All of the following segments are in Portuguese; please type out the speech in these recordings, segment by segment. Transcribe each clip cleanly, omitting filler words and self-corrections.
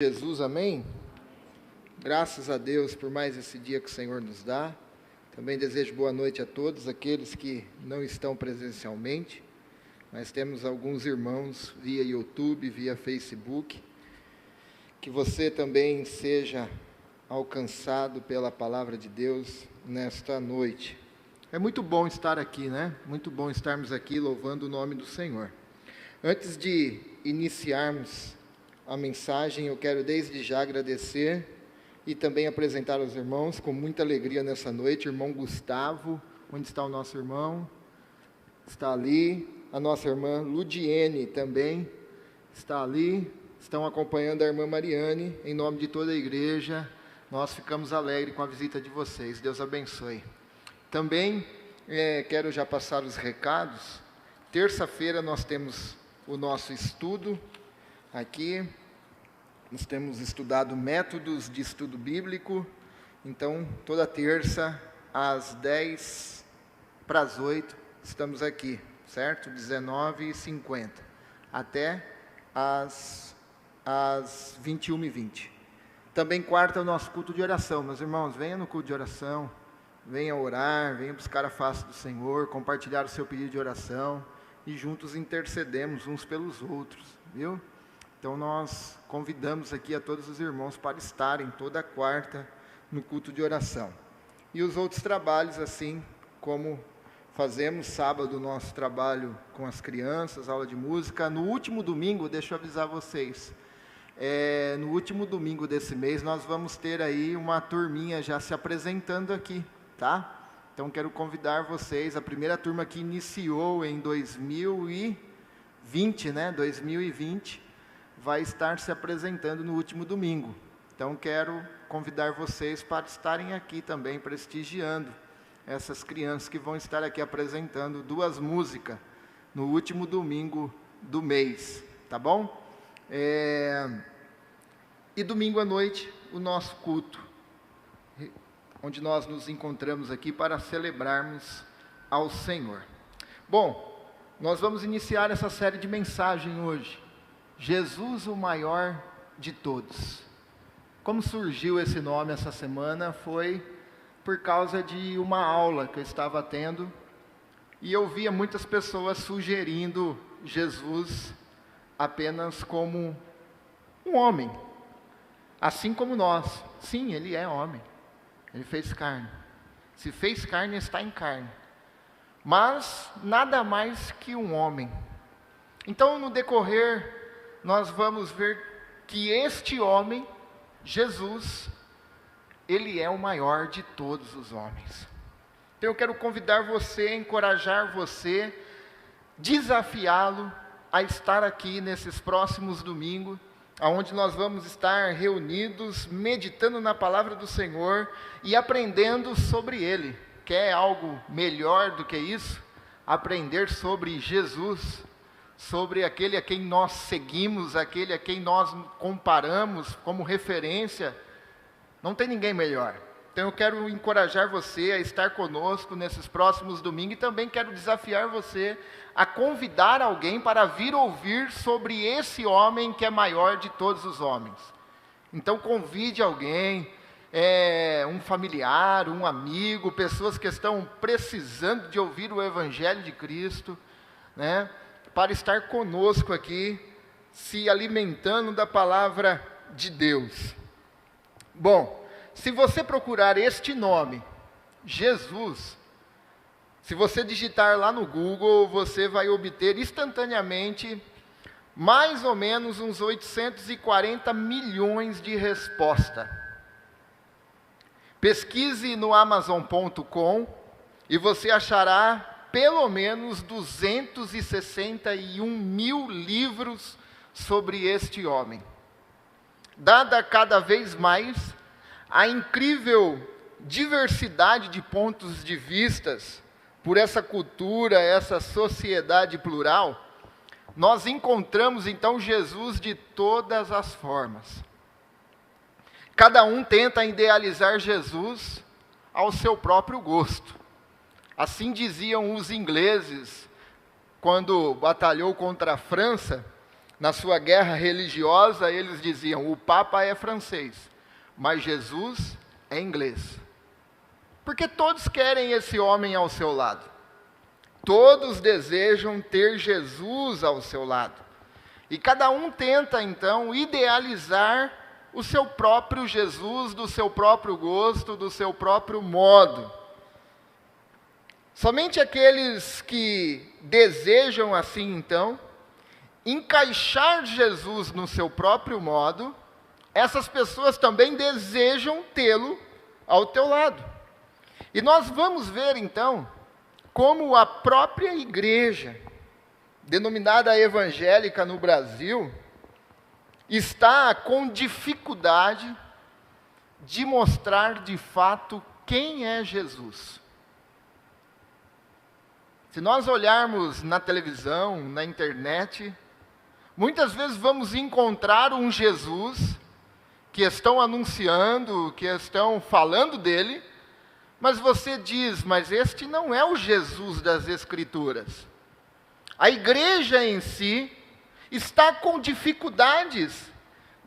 Jesus, amém? Graças a Deus por mais esse dia que o Senhor nos dá. Também desejo boa noite a todos aqueles que não estão presencialmente, mas temos alguns irmãos via YouTube, via Facebook. Que você também seja alcançado pela palavra de Deus nesta noite. É muito bom estar aqui, né? Muito bom estarmos aqui louvando o nome do Senhor. Antes de iniciarmos a mensagem, eu quero desde já agradecer e também apresentar aos irmãos com muita alegria nessa noite. Irmão Gustavo, onde está o nosso irmão? Está ali. A nossa irmã Ludiene também está ali. Estão acompanhando a irmã Mariane. Em nome de toda a igreja, nós ficamos alegres com a visita de vocês. Deus abençoe. Também quero já passar os recados. Terça-feira nós temos o nosso estudo aqui. Nós temos estudado métodos de estudo bíblico. Então, toda terça, às 10 para as 8, estamos aqui, certo? 19h50, até às 21h20. Também quarta é o nosso culto de oração. Meus irmãos, venha no culto de oração, venha orar, venha buscar a face do Senhor, compartilhar o seu pedido de oração, e juntos intercedemos uns pelos outros, viu? Então nós convidamos aqui a todos os irmãos para estarem toda quarta no culto de oração. E os outros trabalhos, assim como fazemos sábado, o nosso trabalho com as crianças, aula de música. No último domingo, deixa eu avisar vocês, no último domingo desse mês nós vamos ter aí uma turminha já se apresentando aqui, tá? Então quero convidar vocês, a primeira turma que iniciou em 2020, né? 2020, vai estar se apresentando no último domingo. Então quero convidar vocês para estarem aqui também, prestigiando essas crianças que vão estar aqui apresentando 2 músicas no último domingo do mês, tá bom? E domingo à noite, o nosso culto, onde nós nos encontramos aqui para celebrarmos ao Senhor. Bom, nós vamos iniciar essa série de mensagem hoje. Jesus, o maior de todos. Como surgiu esse nome essa semana foi por causa de uma aula que eu estava tendo, e eu via muitas pessoas sugerindo Jesus apenas como um homem, assim como nós. Sim, ele é homem, ele fez carne. Se fez carne, está em carne, mas nada mais que um homem. Então, no decorrer, nós vamos ver que este homem, Jesus, ele é o maior de todos os homens. Então eu quero convidar você, encorajar você, desafiá-lo a estar aqui nesses próximos domingos, onde nós vamos estar reunidos, meditando na palavra do Senhor e aprendendo sobre ele. Quer algo melhor do que isso? Aprender sobre Jesus, sobre aquele a quem nós seguimos, aquele a quem nós comparamos como referência. Não tem ninguém melhor. Então eu quero encorajar você a estar conosco nesses próximos domingos, e também quero desafiar você a convidar alguém para vir ouvir sobre esse homem que é maior de todos os homens. Então convide alguém, um familiar, um amigo, pessoas que estão precisando de ouvir o Evangelho de Cristo, né? Para estar conosco aqui, se alimentando da palavra de Deus. Bom, se você procurar este nome, Jesus, se você digitar lá no Google, você vai obter instantaneamente mais ou menos uns 840 milhões de respostas. Pesquise no Amazon.com e você achará pelo menos 261 mil livros sobre este homem. Dada cada vez mais a incrível diversidade de pontos de vistas por essa cultura, essa sociedade plural, nós encontramos então Jesus de todas as formas. Cada um tenta idealizar Jesus ao seu próprio gosto. Assim diziam os ingleses, quando batalhou contra a França, Na sua guerra religiosa, eles diziam: o Papa é francês, mas Jesus é inglês. Porque todos querem esse homem ao seu lado. Todos desejam ter Jesus ao seu lado. E cada um tenta, então, idealizar o seu próprio Jesus, do seu próprio gosto, do seu próprio modo. Somente aqueles que desejam, assim, então, encaixar Jesus no seu próprio modo, essas pessoas também desejam tê-lo ao teu lado. E nós vamos ver, então, como a própria igreja, denominada evangélica no Brasil, está com dificuldade de mostrar de fato quem é Jesus. Se nós olharmos na televisão, na internet, muitas vezes vamos encontrar um Jesus que estão anunciando, que estão falando dele, mas você diz: mas este não é o Jesus das Escrituras. A igreja em si está com dificuldades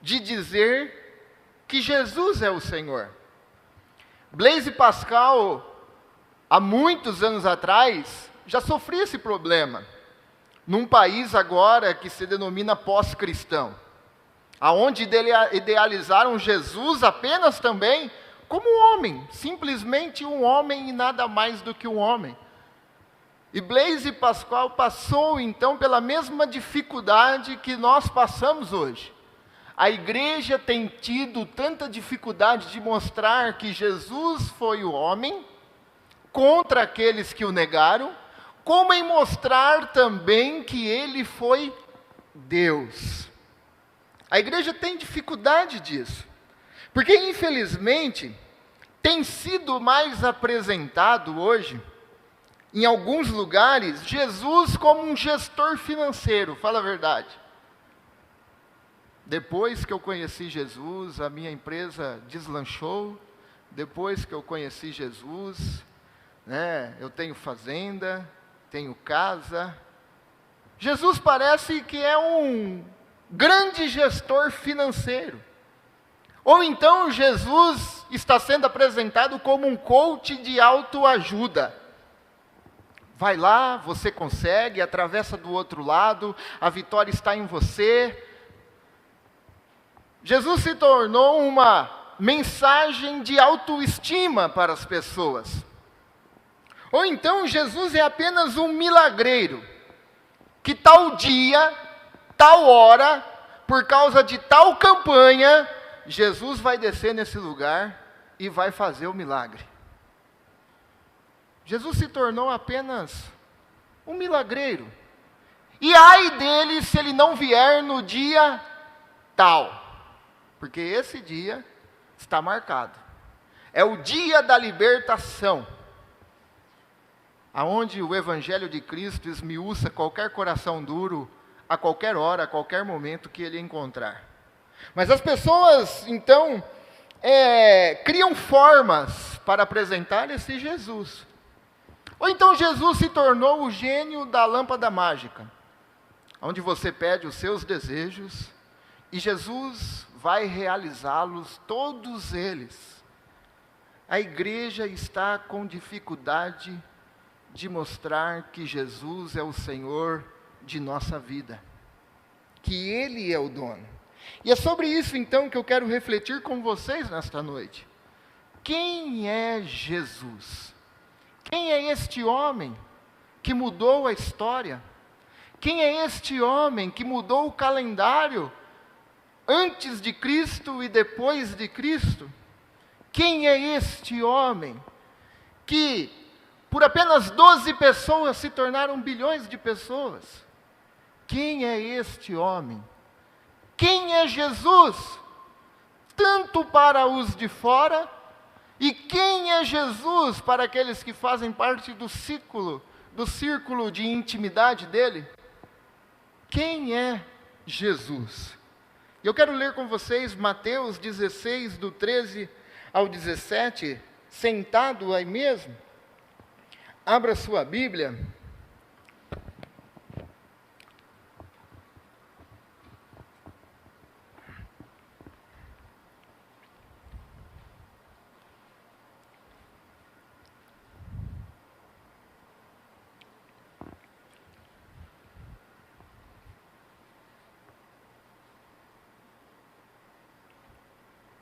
de dizer que Jesus é o Senhor. Blaise Pascal, há muitos anos atrás, já sofria esse problema, num país agora que se denomina pós-cristão, aonde idealizaram Jesus apenas também como homem, simplesmente um homem e nada mais do que um homem. E Blaise Pascal passou então pela mesma dificuldade que nós passamos hoje. A igreja tem tido tanta dificuldade de mostrar que Jesus foi o homem, contra aqueles que o negaram, como em mostrar também que ele foi Deus. A igreja tem dificuldade disso, porque infelizmente tem sido mais apresentado hoje, em alguns lugares, Jesus como um gestor financeiro. Fala a verdade. Depois que eu conheci Jesus, a minha empresa deslanchou. Depois que eu conheci Jesus, eu tenho fazenda, tenho casa. Jesus parece que é um grande gestor financeiro. Ou então Jesus está sendo apresentado como um coach de autoajuda. Vai lá, você consegue, atravessa do outro lado, a vitória está em você. Jesus se tornou uma mensagem de autoestima para as pessoas. Ou então Jesus é apenas um milagreiro, que tal dia, tal hora, por causa de tal campanha, Jesus vai descer nesse lugar e vai fazer o milagre. Jesus se tornou apenas um milagreiro. E ai dele se ele não vier no dia tal, porque esse dia está marcado. É o dia da libertação, aonde o Evangelho de Cristo esmiuça qualquer coração duro, a qualquer hora, a qualquer momento que ele encontrar. Mas as pessoas, então, criam formas para apresentar esse Jesus. Ou então Jesus se tornou o gênio da lâmpada mágica, onde você pede os seus desejos, e Jesus vai realizá-los, todos eles. A igreja está com dificuldade de mostrar que Jesus é o Senhor de nossa vida, que Ele é o dono. E é sobre isso então que eu quero refletir com vocês nesta noite. Quem é Jesus? Quem é este homem que mudou a história? Quem é este homem que mudou o calendário antes de Cristo e depois de Cristo? Quem é este homem que por apenas 12 pessoas se tornaram bilhões de pessoas? Quem é este homem? Quem é Jesus? Tanto para os de fora, e quem é Jesus para aqueles que fazem parte do círculo de intimidade dele? Quem é Jesus? Eu quero ler com vocês Mateus 16, do 13 ao 17, sentado aí mesmo. Abra sua Bíblia.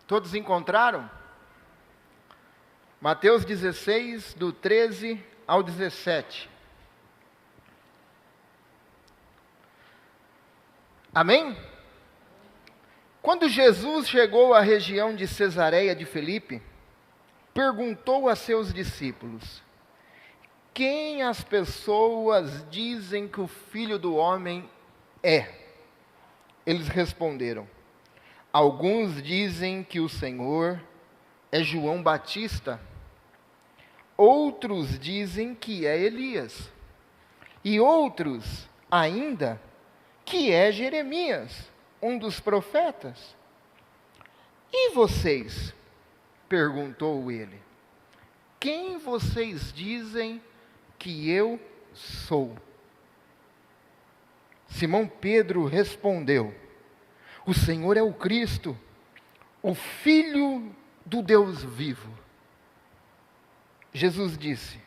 Todos encontraram? Mateus 16, do 13 ao 17. Amém? Quando Jesus chegou à região de Cesareia de Filipe, perguntou a seus discípulos: quem as pessoas dizem que o Filho do Homem é? Eles responderam: alguns dizem que o Senhor é João Batista, outros dizem que é Elias, e outros ainda que é Jeremias, um dos profetas. E vocês? Perguntou ele. Quem vocês dizem que eu sou? Simão Pedro respondeu: o Senhor é o Cristo, o Filho do Deus vivo. Jesus disse: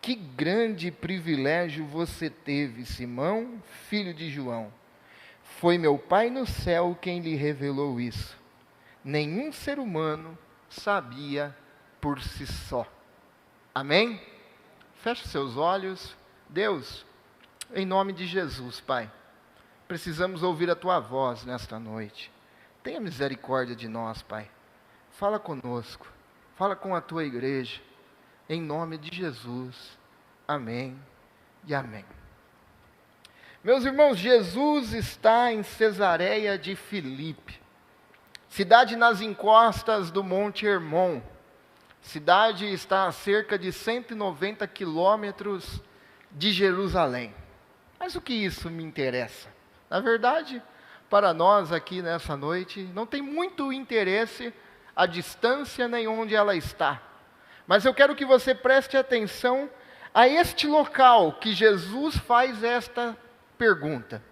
que grande privilégio você teve, Simão, filho de João. Foi meu Pai no céu quem lhe revelou isso. Nenhum ser humano sabia por si só. Amém? Feche seus olhos. Deus, em nome de Jesus, Pai, precisamos ouvir a Tua voz nesta noite. Tenha misericórdia de nós, Pai. Fala conosco. Fala com a Tua igreja. Em nome de Jesus. Amém e amém. Meus irmãos, Jesus está em Cesareia de Filipe, cidade nas encostas do Monte Hermon. Cidade está a cerca de 190 quilômetros de Jerusalém. Mas o que isso me interessa? Na verdade, para nós aqui nessa noite, não tem muito interesse a distância nem onde ela está. Mas eu quero que você preste atenção a este local que Jesus faz esta pergunta.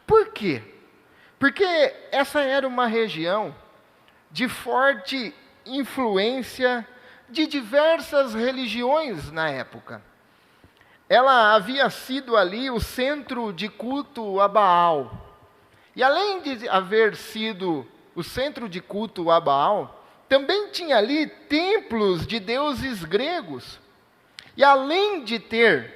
Por quê? Porque essa era uma região de forte influência de diversas religiões na época. Ela havia sido ali o centro de culto a Baal. E além de haver sido o centro de culto a Baal, também tinha ali templos de deuses gregos. E além de ter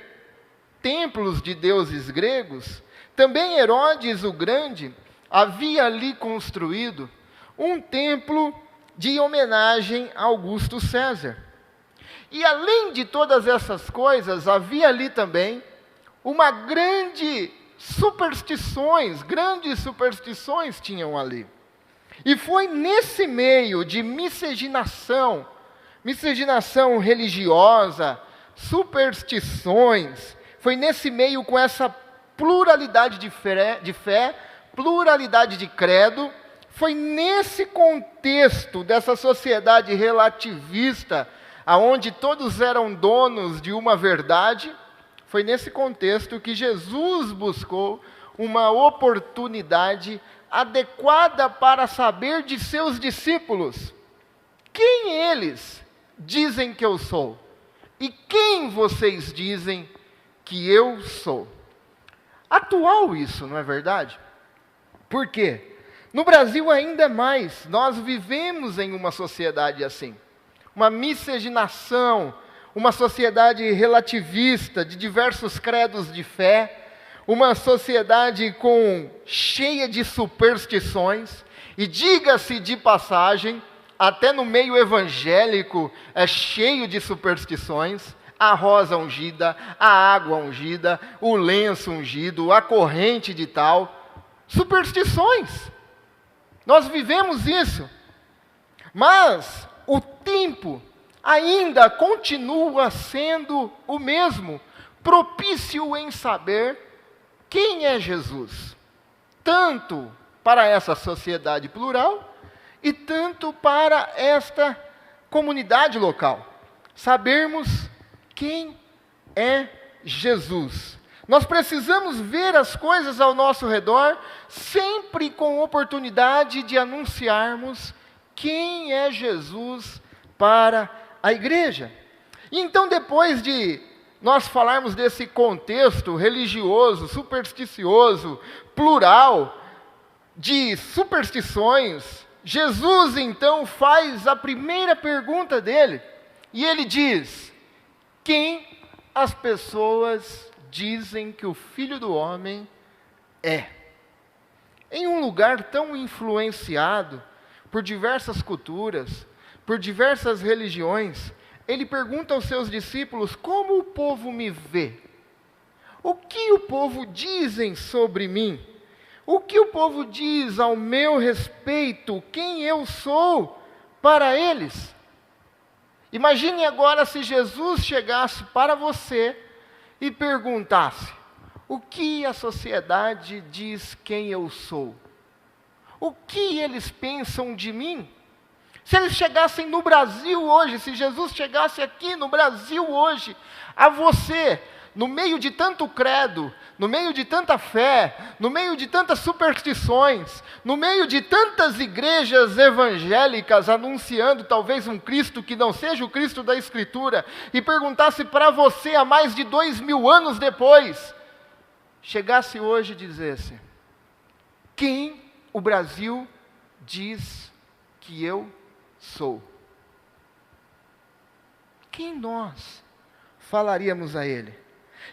templos de deuses gregos, também Herodes o Grande havia ali construído um templo de homenagem a Augusto César. E além de todas essas coisas, havia ali também grandes superstições tinham ali. E foi nesse meio de miscigenação religiosa, superstições, foi nesse meio com essa pluralidade de fé, pluralidade de credo, foi nesse contexto dessa sociedade relativista, aonde todos eram donos de uma verdade, foi nesse contexto que Jesus buscou uma oportunidade adequada para saber de seus discípulos: quem eles dizem que eu sou? E quem vocês dizem que eu sou? Atual isso, não é verdade? Por quê? No Brasil ainda mais, nós vivemos em uma sociedade assim. Uma miscigenação, uma sociedade relativista, de diversos credos de fé, uma sociedade cheia de superstições, e diga-se de passagem, até no meio evangélico é cheio de superstições: a rosa ungida, a água ungida, o lenço ungido, a corrente de tal. Superstições. Nós vivemos isso. Mas o tempo ainda continua sendo o mesmo, propício em saber quem é Jesus. Tanto para essa sociedade plural, e tanto para esta comunidade local. Sabermos quem é Jesus. Nós precisamos ver as coisas ao nosso redor, sempre com oportunidade de anunciarmos quem é Jesus para a igreja. E então, depois de nós falarmos desse contexto religioso, supersticioso, plural, de superstições, Jesus então faz a primeira pergunta dele, e ele diz: quem as pessoas dizem que o Filho do Homem é? Em um lugar tão influenciado por diversas culturas, por diversas religiões, ele pergunta aos seus discípulos: como o povo me vê? O que o povo dizem sobre mim? O que o povo diz ao meu respeito? Quem eu sou para eles? Imagine agora se Jesus chegasse para você e perguntasse: o que a sociedade diz quem eu sou? O que eles pensam de mim? Se eles chegassem no Brasil hoje, se Jesus chegasse aqui no Brasil hoje, a você, no meio de tanto credo, no meio de tanta fé, no meio de tantas superstições, no meio de tantas igrejas evangélicas anunciando talvez um Cristo que não seja o Cristo da Escritura, e perguntasse para você há mais de 2000 anos depois, chegasse hoje e dissesse: quem o Brasil diz que eu sou? Quem nós falaríamos a ele?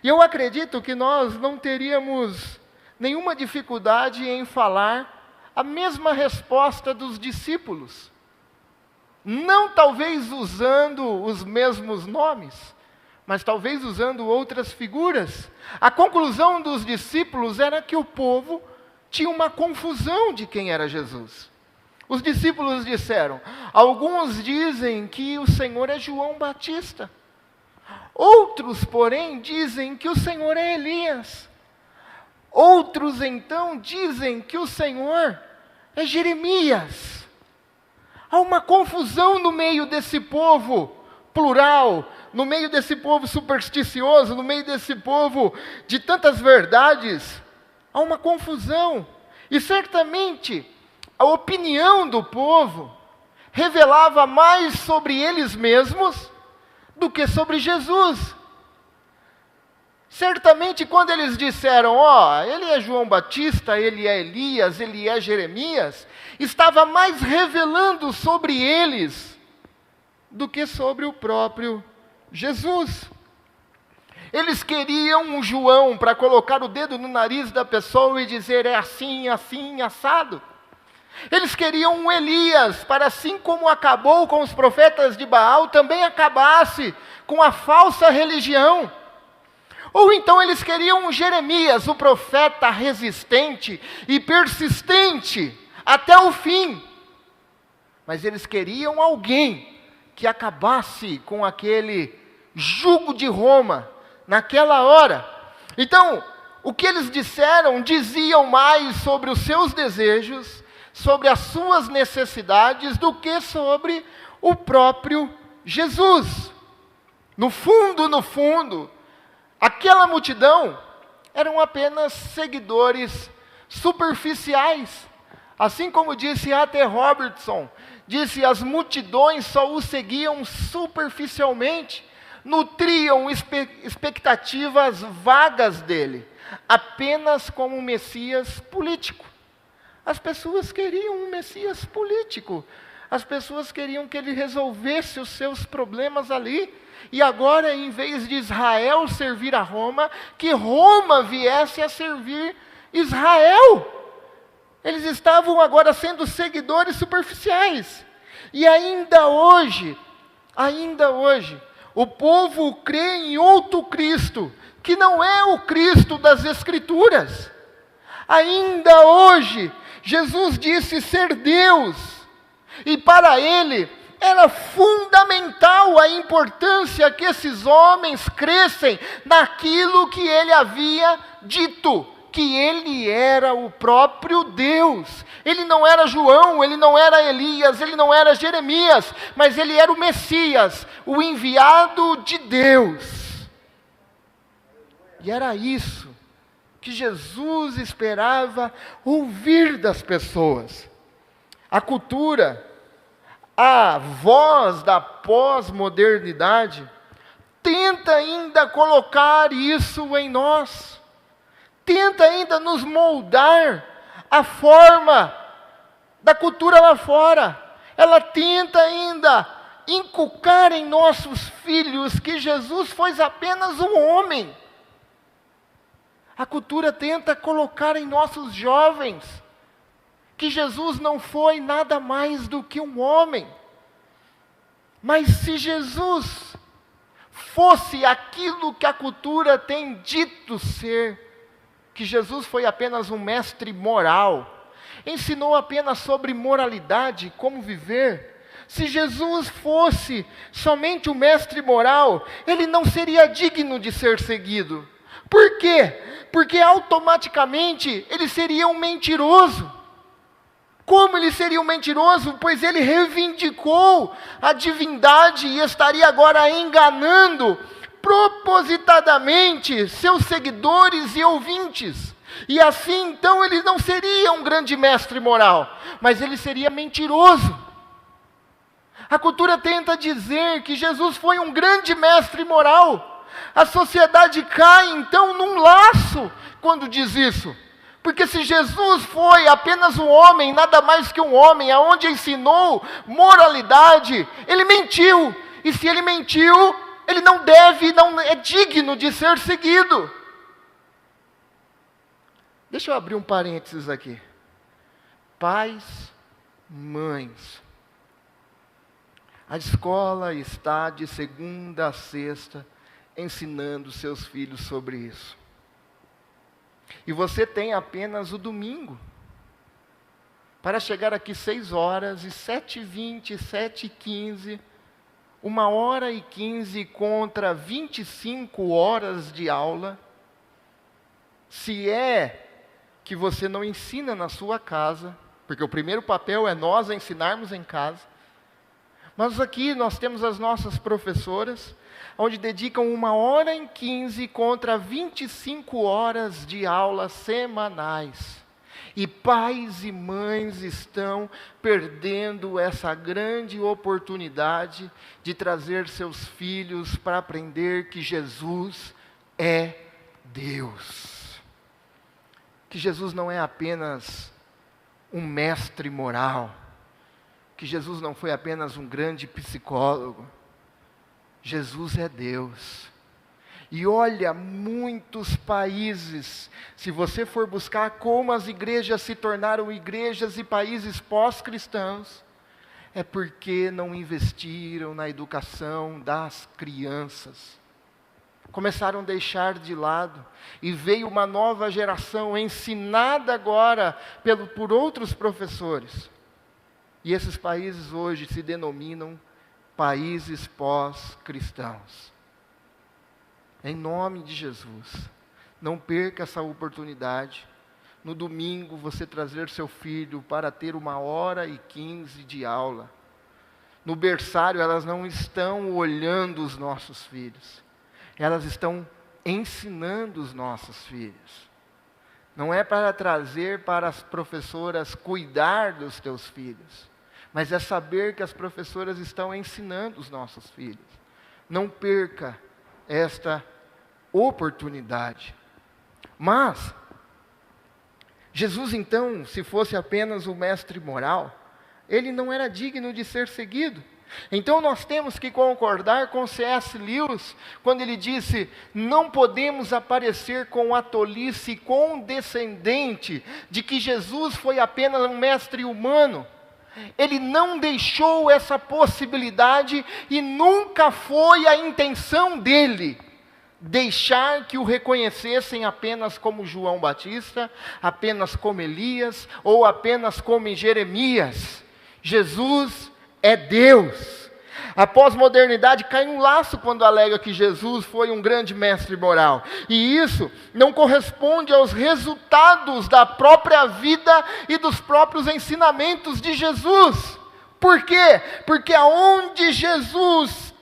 E eu acredito que nós não teríamos nenhuma dificuldade em falar a mesma resposta dos discípulos. Não talvez usando os mesmos nomes, mas talvez usando outras figuras. A conclusão dos discípulos era que o povo tinha uma confusão de quem era Jesus. Os discípulos disseram: alguns dizem que o Senhor é João Batista. Outros, porém, dizem que o Senhor é Elias. Outros, então, dizem que o Senhor é Jeremias. Há uma confusão no meio desse povo plural, no meio desse povo supersticioso, no meio desse povo de tantas verdades. Há uma confusão. E certamente a opinião do povo revelava mais sobre eles mesmos do que sobre Jesus. Certamente quando eles disseram: ele é João Batista, ele é Elias, ele é Jeremias, estava mais revelando sobre eles do que sobre o próprio Jesus. Eles queriam um João para colocar o dedo no nariz da pessoa e dizer: é assim, assim, assado. Eles queriam um Elias, para assim como acabou com os profetas de Baal, também acabasse com a falsa religião. Ou então eles queriam um Jeremias, o profeta resistente e persistente até o fim. Mas eles queriam alguém que acabasse com aquele jugo de Roma naquela hora. Então, o que eles disseram, diziam mais sobre os seus desejos, sobre as suas necessidades, do que sobre o próprio Jesus. No fundo, aquela multidão eram apenas seguidores superficiais. Assim como disse A.T. Robertson, disse: as multidões só o seguiam superficialmente, nutriam expectativas vagas dele, apenas como um Messias político. As pessoas queriam um Messias político. As pessoas queriam que ele resolvesse os seus problemas ali. E agora, em vez de Israel servir a Roma, que Roma viesse a servir Israel. Eles estavam agora sendo seguidores superficiais. E ainda hoje, o povo crê em outro Cristo, que não é o Cristo das Escrituras. Ainda hoje, Jesus disse ser Deus, e para ele era fundamental a importância que esses homens crescem naquilo que ele havia dito, que ele era o próprio Deus. Ele não era João, ele não era Elias, ele não era Jeremias, mas ele era o Messias, o enviado de Deus. E era isso que Jesus esperava ouvir das pessoas. A cultura, a voz da pós-modernidade, tenta ainda colocar isso em nós, tenta ainda nos moldar a forma da cultura lá fora. Ela tenta ainda inculcar em nossos filhos que Jesus foi apenas um homem. A cultura tenta colocar em nossos jovens que Jesus não foi nada mais do que um homem. Mas se Jesus fosse aquilo que a cultura tem dito ser, que Jesus foi apenas um mestre moral, ensinou apenas sobre moralidade, como viver. Se Jesus fosse somente um mestre moral, ele não seria digno de ser seguido. Por quê? Porque automaticamente ele seria um mentiroso. Como ele seria um mentiroso? Pois ele reivindicou a divindade e estaria agora enganando propositadamente seus seguidores e ouvintes. E assim, então, ele não seria um grande mestre moral, mas ele seria mentiroso. A cultura tenta dizer que Jesus foi um grande mestre moral. A sociedade cai, então, num laço quando diz isso. Porque se Jesus foi apenas um homem, nada mais que um homem, aonde ensinou moralidade, ele mentiu. E se ele mentiu, ele não é digno de ser seguido. Deixa eu abrir um parênteses aqui. Pais, mães. A escola está de segunda a sexta ensinando seus filhos sobre isso. E você tem apenas o domingo para chegar aqui 6 horas e 7h20, 7h15, 1h15 contra 25 horas de aula. Se é que você não ensina na sua casa, porque o primeiro papel é nós ensinarmos em casa. Mas aqui nós temos as nossas professoras, onde dedicam 1h15 contra 25 horas de aulas semanais. E pais e mães estão perdendo essa grande oportunidade de trazer seus filhos para aprender que Jesus é Deus. Que Jesus não é apenas um mestre moral, que Jesus não foi apenas um grande psicólogo. Jesus é Deus. E olha, muitos países, se você for buscar como as igrejas se tornaram igrejas e países pós-cristãos, é porque não investiram na educação das crianças. Começaram a deixar de lado, e veio uma nova geração ensinada agora por outros professores. E esses países hoje se denominam países pós-cristãos. Em nome de Jesus, não perca essa oportunidade. No domingo você trazer seu filho para ter 1h15 de aula. No berçário elas não estão olhando os nossos filhos. Elas estão ensinando os nossos filhos. Não é para trazer para as professoras cuidar dos teus filhos, mas é saber que as professoras estão ensinando os nossos filhos. Não perca esta oportunidade. Mas, Jesus então, se fosse apenas o mestre moral, ele não era digno de ser seguido. Então nós temos que concordar com C.S. Lewis, quando ele disse: não podemos aparecer com a tolice condescendente de que Jesus foi apenas um mestre humano. Ele não deixou essa possibilidade e nunca foi a intenção dele deixar que o reconhecessem apenas como João Batista, apenas como Elias ou apenas como Jeremias. Jesus é Deus. A pós-modernidade cai um laço quando alega que Jesus foi um grande mestre moral. E isso não corresponde aos resultados da própria vida e dos próprios ensinamentos de Jesus. Por quê? Porque aonde Jesus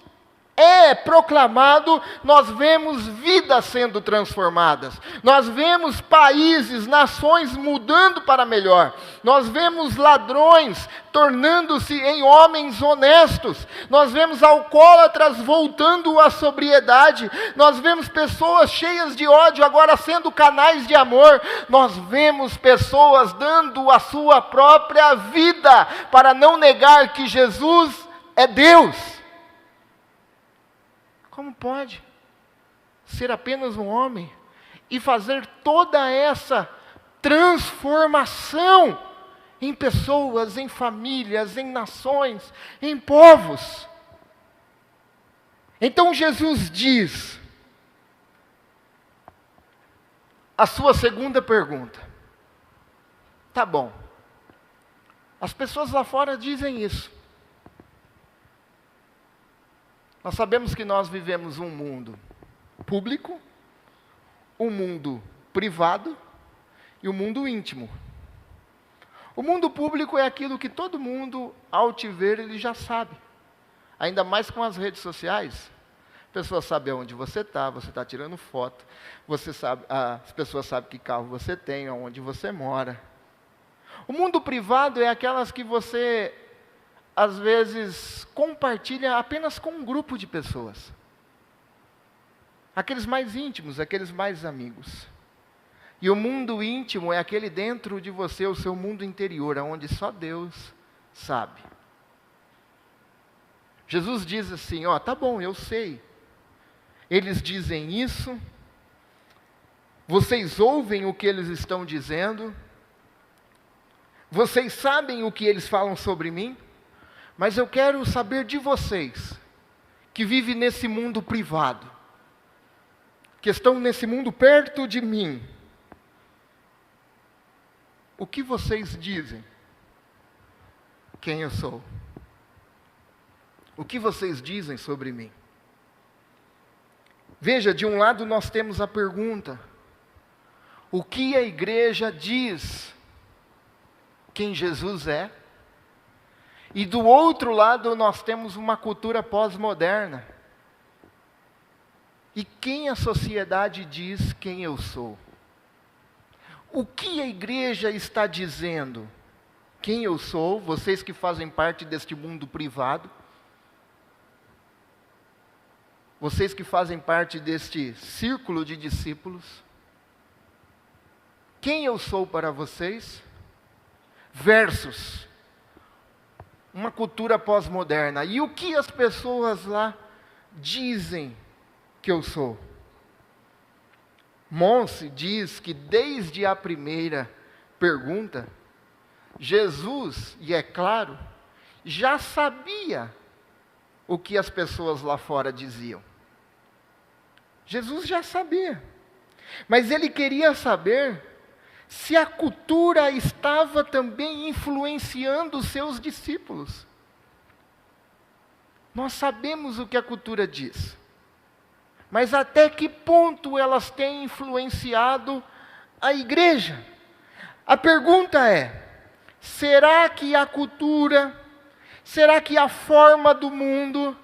é proclamado, nós vemos vidas sendo transformadas, nós vemos países, nações mudando para melhor, nós vemos ladrões tornando-se em homens honestos, nós vemos alcoólatras voltando à sobriedade, nós vemos pessoas cheias de ódio agora sendo canais de amor, nós vemos pessoas dando a sua própria vida para não negar que Jesus é Deus. Como pode ser apenas um homem e fazer toda essa transformação em pessoas, em famílias, em nações, em povos? Então Jesus diz, a sua segunda pergunta, tá bom, as pessoas lá fora dizem isso. Nós sabemos que nós vivemos um mundo público, um mundo privado e um mundo íntimo. O mundo público é aquilo que todo mundo, ao te ver, ele já sabe. Ainda mais com as redes sociais. A pessoa sabe onde você está tirando foto, você sabe, as pessoas sabem que carro você tem, onde você mora. O mundo privado é aquelas que você às vezes compartilha apenas com um grupo de pessoas. Aqueles mais íntimos, aqueles mais amigos. E o mundo íntimo é aquele dentro de você, o seu mundo interior, onde só Deus sabe. Jesus diz assim, tá bom, eu sei. Eles dizem isso, vocês ouvem o que eles estão dizendo, vocês sabem o que eles falam sobre mim, mas eu quero saber de vocês, que vivem nesse mundo privado, que estão nesse mundo perto de mim. O que vocês dizem? Quem eu sou? O que vocês dizem sobre mim? Veja, de um lado nós temos a pergunta, o que a igreja diz quem Jesus é? E do outro lado nós temos uma cultura pós-moderna. E quem a sociedade diz quem eu sou? O que a igreja está dizendo? Quem eu sou? Vocês que fazem parte deste mundo privado. Vocês que fazem parte deste círculo de discípulos. Quem eu sou para vocês? Versus uma cultura pós-moderna. E o que as pessoas lá dizem que eu sou? Monse diz que desde a primeira pergunta, Jesus, e é claro, já sabia o que as pessoas lá fora diziam. Jesus já sabia. Mas ele queria saber se a cultura estava também influenciando os seus discípulos. Nós sabemos o que a cultura diz, mas até que ponto elas têm influenciado a igreja? A pergunta é, será que a cultura, será que a forma do mundo,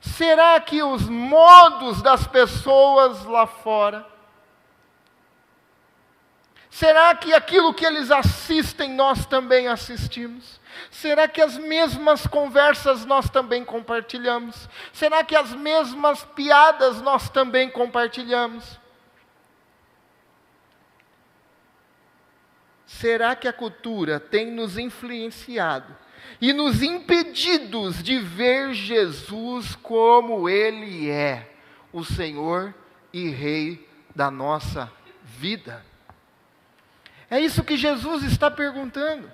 será que os modos das pessoas lá fora, será que aquilo que eles assistem nós também assistimos? Será que as mesmas conversas nós também compartilhamos? Será que as mesmas piadas nós também compartilhamos? Será que a cultura tem nos influenciado e nos impedido de ver Jesus como Ele é, o Senhor e Rei da nossa vida? É isso que Jesus está perguntando.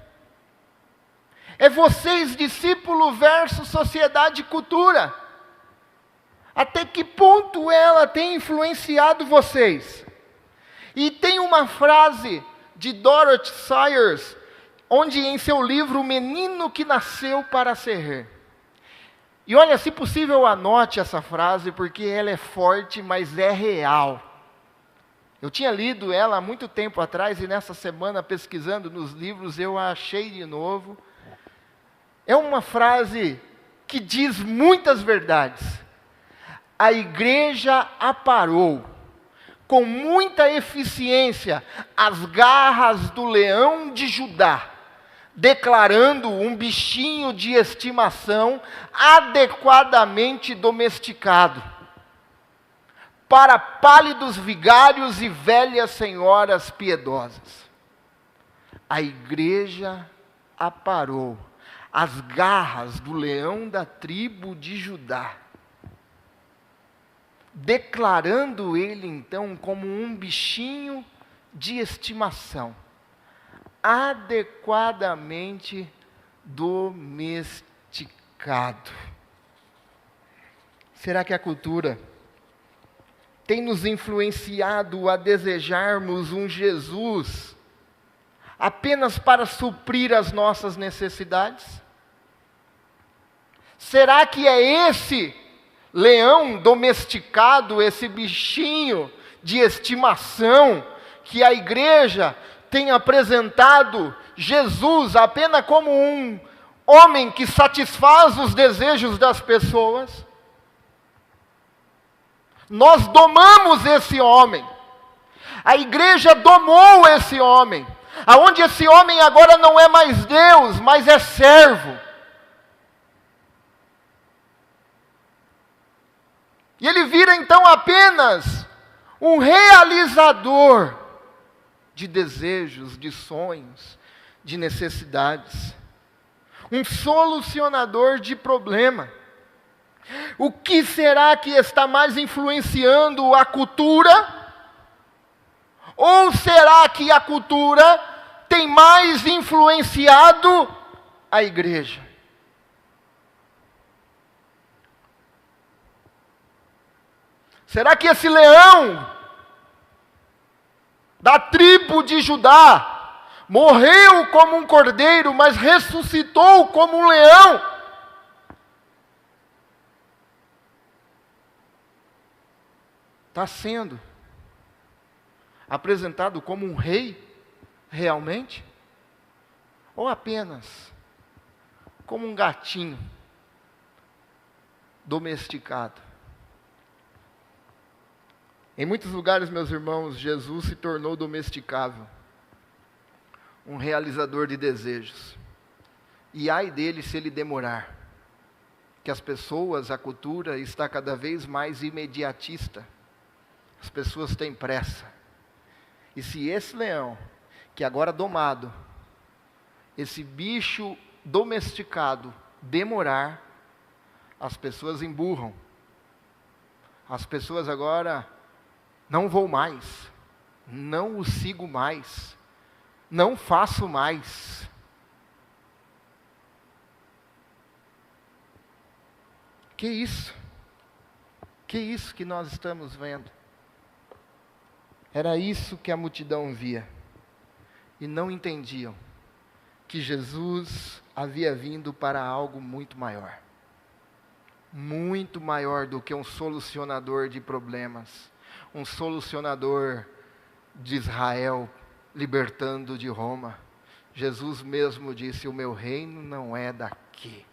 É vocês, discípulo versus sociedade e cultura. Até que ponto ela tem influenciado vocês? E tem uma frase de Dorothy Sayers, onde em seu livro, O Menino que Nasceu para Ser Rei. E olha, se possível anote essa frase, porque ela é forte, mas é real. Eu tinha lido ela há muito tempo atrás, e nessa semana, pesquisando nos livros, eu a achei de novo. É uma frase que diz muitas verdades. A igreja aparou com muita eficiência as garras do leão de Judá, declarando um bichinho de estimação adequadamente domesticado para pálidos vigários e velhas senhoras piedosas. A igreja aparou as garras do leão da tribo de Judá, declarando ele então como um bichinho de estimação, adequadamente domesticado. Será que a cultura tem nos influenciado a desejarmos um Jesus apenas para suprir as nossas necessidades? Será que é esse leão domesticado, esse bichinho de estimação, que a igreja tem apresentado Jesus apenas como um homem que satisfaz os desejos das pessoas? Nós domamos esse homem. A igreja domou esse homem, aonde esse homem agora não é mais Deus, mas é servo. E ele vira então apenas um realizador de desejos, de sonhos, de necessidades. Um solucionador de problema. O que será que está mais influenciando a cultura? Ou será que a cultura tem mais influenciado a igreja? Será que esse leão da tribo de Judá morreu como um cordeiro, mas ressuscitou como um leão? Está sendo apresentado como um rei, realmente? Ou apenas como um gatinho domesticado? Em muitos lugares, meus irmãos, Jesus se tornou domesticável, um realizador de desejos. E ai dele se ele demorar, que as pessoas, a cultura está cada vez mais imediatista. As pessoas têm pressa. E se esse leão, que agora domado, esse bicho domesticado, demorar, as pessoas emburram. As pessoas agora, não vou mais, não o sigo mais, não faço mais. Que isso? Que isso que nós estamos vendo? Era isso que a multidão via. E não entendiam que Jesus havia vindo para algo muito maior. Muito maior do que um solucionador de problemas. Um solucionador de Israel, libertando de Roma. Jesus mesmo disse: o meu reino não é daqui.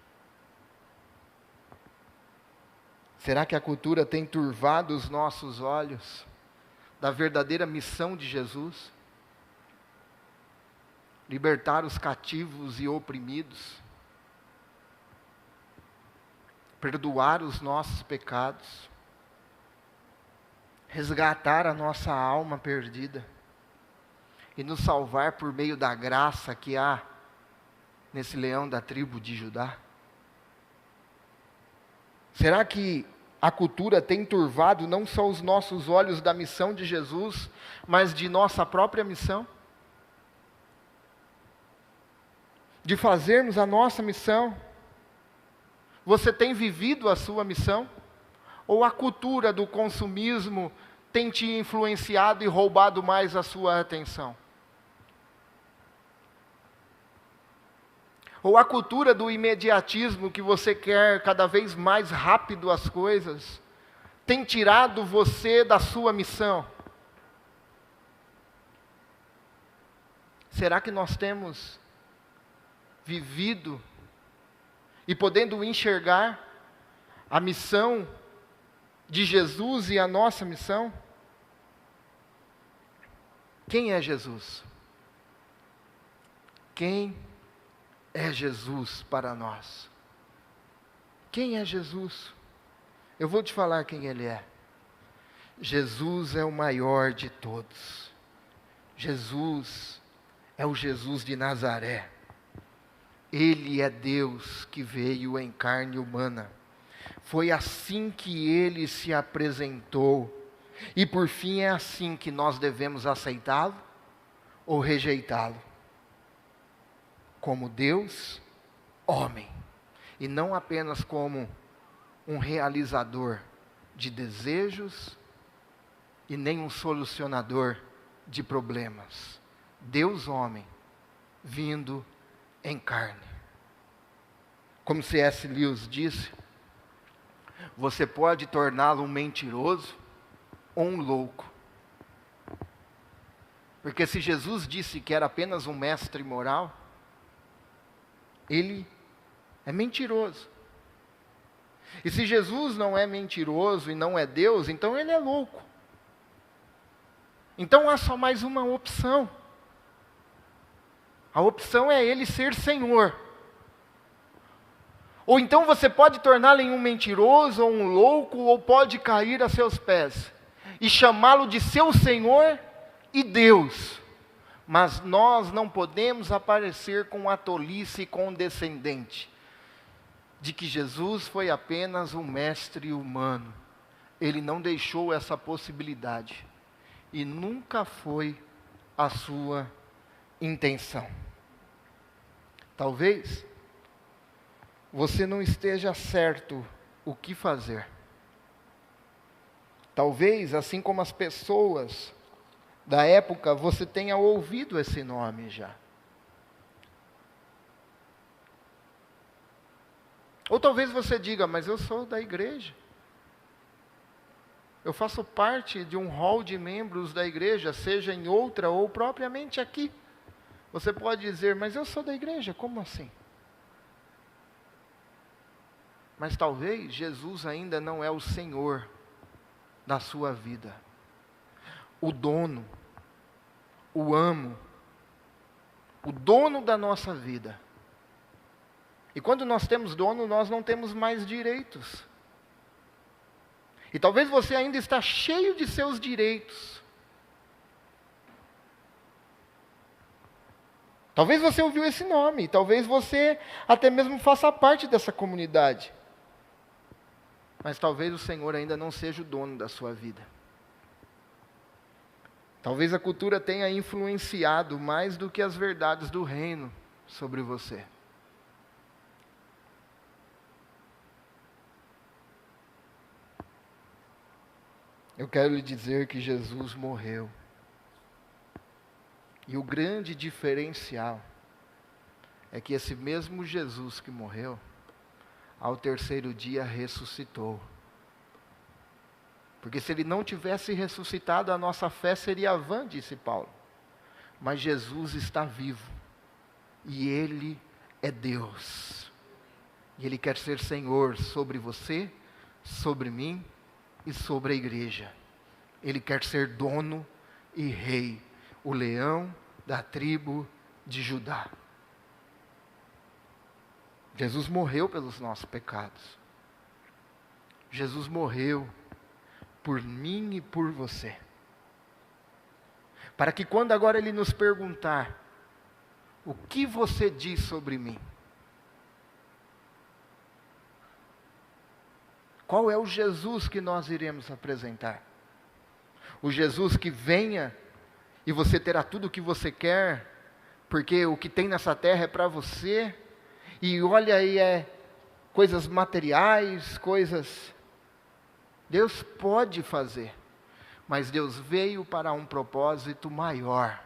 Será que a cultura tem turvado os nossos olhos da verdadeira missão de Jesus? Libertar os cativos e oprimidos, perdoar os nossos pecados, resgatar a nossa alma perdida e nos salvar por meio da graça que há nesse leão da tribo de Judá? Será que a cultura tem turvado não só os nossos olhos da missão de Jesus, mas de nossa própria missão? De fazermos a nossa missão? Você tem vivido a sua missão? Ou a cultura do consumismo tem te influenciado e roubado mais a sua atenção? Ou a cultura do imediatismo, que você quer cada vez mais rápido as coisas, tem tirado você da sua missão? Será que nós temos vivido e podendo enxergar a missão de Jesus e a nossa missão? Quem é Jesus? Quem é Jesus para nós? Quem é Jesus? Eu vou te falar quem Ele é. Jesus é o maior de todos. Jesus é o Jesus de Nazaré. Ele é Deus que veio em carne humana. Foi assim que Ele se apresentou. E por fim é assim que nós devemos aceitá-lo ou rejeitá-lo. Como Deus, homem. E não apenas como um realizador de desejos e nem um solucionador de problemas. Deus homem, vindo em carne. Como C.S. Lewis disse, você pode torná-lo um mentiroso ou um louco. Porque se Jesus disse que era apenas um mestre moral, ele é mentiroso. E se Jesus não é mentiroso e não é Deus, então ele é louco. Então há só mais uma opção. A opção é ele ser Senhor. Ou então você pode torná-lo em um mentiroso ou um louco, ou pode cair a seus pés e chamá-lo de seu Senhor e Deus. Mas nós não podemos aparecer com a tolice condescendente de que Jesus foi apenas um mestre humano. Ele não deixou essa possibilidade. E nunca foi a sua intenção. Talvez você não esteja certo o que fazer. Talvez, assim como as pessoas da época, você tenha ouvido esse nome já. Ou talvez você diga, mas eu sou da igreja. Eu faço parte de um hall de membros da igreja, seja em outra ou propriamente aqui. Você pode dizer, mas eu sou da igreja, como assim? Mas talvez Jesus ainda não é o Senhor da sua vida. O dono, o amo, o dono da nossa vida. E quando nós temos dono, nós não temos mais direitos. E talvez você ainda está cheio de seus direitos. Talvez você ouviu esse nome, talvez você até mesmo faça parte dessa comunidade. Mas talvez o Senhor ainda não seja o dono da sua vida. Talvez a cultura tenha influenciado mais do que as verdades do reino sobre você. Eu quero lhe dizer que Jesus morreu. E o grande diferencial é que esse mesmo Jesus que morreu, ao terceiro dia ressuscitou. Porque se ele não tivesse ressuscitado, a nossa fé seria vã, disse Paulo. Mas Jesus está vivo. E Ele é Deus. E Ele quer ser Senhor sobre você, sobre mim e sobre a igreja. Ele quer ser dono e rei, o leão da tribo de Judá. Jesus morreu pelos nossos pecados. Jesus morreu por mim e por você. Para que quando agora Ele nos perguntar, o que você diz sobre mim? Qual é o Jesus que nós iremos apresentar? O Jesus que venha e você terá tudo o que você quer, porque o que tem nessa terra é para você, e olha aí, coisas materiais, coisas... Deus pode fazer, mas Deus veio para um propósito maior,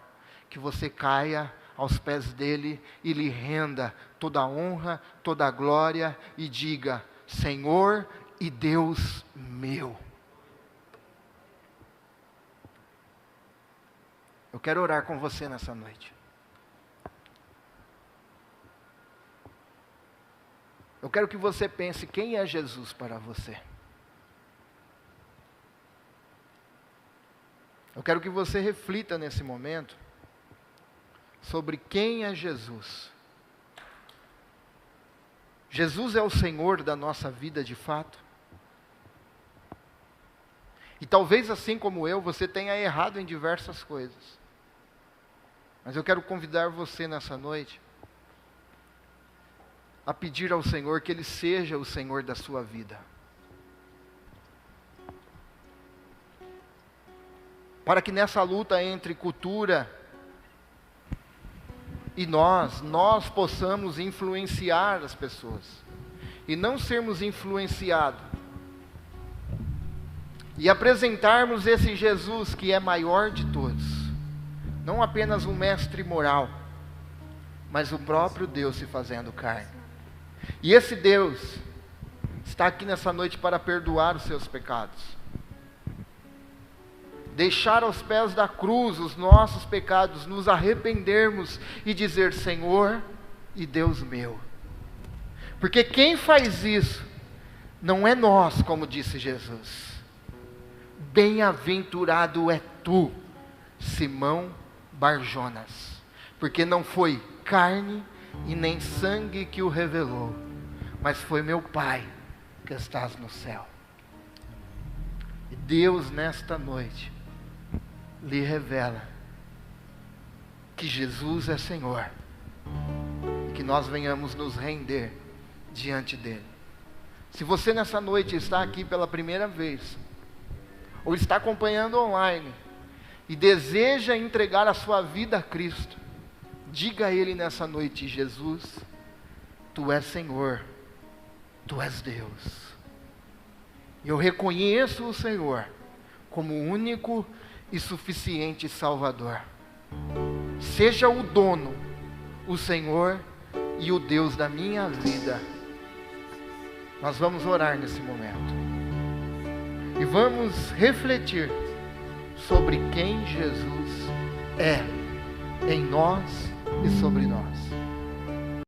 que você caia aos pés dEle e lhe renda toda a honra, toda a glória, e diga, Senhor e Deus meu. Eu quero orar com você nessa noite. Eu quero que você pense, quem é Jesus para você? Eu quero que você reflita nesse momento sobre quem é Jesus. Jesus é o Senhor da nossa vida de fato? E talvez assim como eu, você tenha errado em diversas coisas. Mas eu quero convidar você nessa noite a pedir ao Senhor que Ele seja o Senhor da sua vida. Para que nessa luta entre cultura e nós possamos influenciar as pessoas. E não sermos influenciados. E apresentarmos esse Jesus que é maior de todos. Não apenas um mestre moral, mas o próprio Deus se fazendo carne. E esse Deus está aqui nessa noite para perdoar os seus pecados. Deixar aos pés da cruz os nossos pecados, nos arrependermos e dizer: Senhor e Deus meu. Porque quem faz isso não é nós, como disse Jesus. Bem-aventurado é tu, Simão Barjonas, porque não foi carne e nem sangue que o revelou, mas foi meu Pai que estás no céu. E Deus nesta noite lhe revela que Jesus é Senhor, e que nós venhamos nos render diante dele. Se você nessa noite está aqui pela primeira vez, ou está acompanhando online, e deseja entregar a sua vida a Cristo, diga a Ele nessa noite: Jesus, Tu és Senhor, Tu és Deus. Eu reconheço o Senhor como o único e suficiente Salvador. Seja o dono, o Senhor e o Deus da minha vida. Nós vamos orar nesse momento. E vamos refletir sobre quem Jesus é em nós e sobre nós.